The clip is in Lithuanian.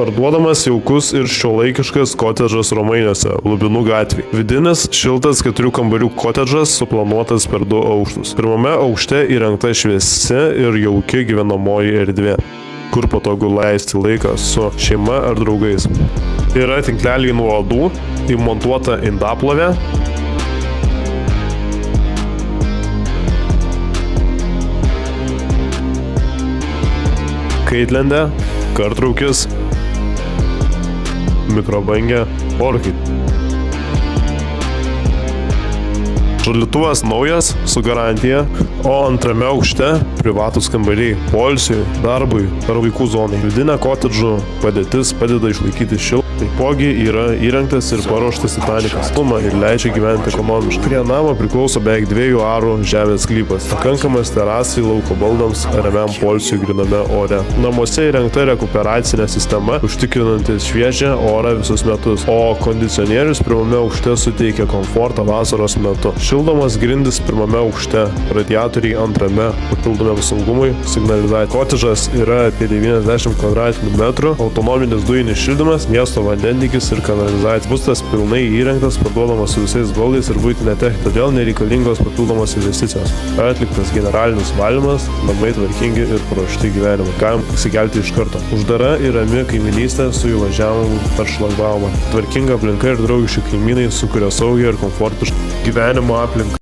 Parduodamas jaukus ir šiuolaikiškas kotedžas Romainiuose, Lubinų gatvėje. Vidinis šiltas 4 kambarių kotedžas suplanuotas per 2 aukštus. Pirmame aukšte įrengta šviesi ir jauki gyvenamoji erdvė, kur patogu leisti laiką su šeima ar draugais. Yra tinkleliai nuo uodų, įmontuota indaplovė, kaitlentė, kartraukis, mikrobangė, orkaitė. Šaldytuvas naujas su garantija, o antrame aukšte privatūs kambariai poilsiui, darbui ar vaikų zonai. Vidinė kotedžų padėtis padeda išlaikyti šiltą. Taipogi yra įrengtas ir paruoštas Titanikas ir leidžia gyventi ekonomiškai. Prie namo priklauso beveik 2 arų žemės sklypas, pakankamas terasai, lauko baldams, ramiam poilsiui gryname ore. Namuose įrengta rekuperacinė sistema, užtikrinanti šviežią orą visus metus, o kondicionierius pirmame aukšte suteikia komfortą vasaros metu. Šildomas grindys pirmame aukšte, radiatoriai antrame, papildomiam saugumui, signalizacija. Kotedžas yra apie 90 m2, autonominis dujinis šildymas, miesto vandentiekis ir kanalizacija. Būstas pilnai įrengtas, parduodamas su visais baldais ir buitinė technika, todėl nereikalingos papildomos investicijos. Atliktas generalinis valymas, namai tvarkingi ir paruošti gyvenimui. Galim pasikelti iš karto. Uždara ir rami kaiminystė su įvažiavimu per šlagbaumą. Tvarkinga aplinka ir draugiški kaimynai sukuria saugią ir komfortišką gyvenimo aplinką.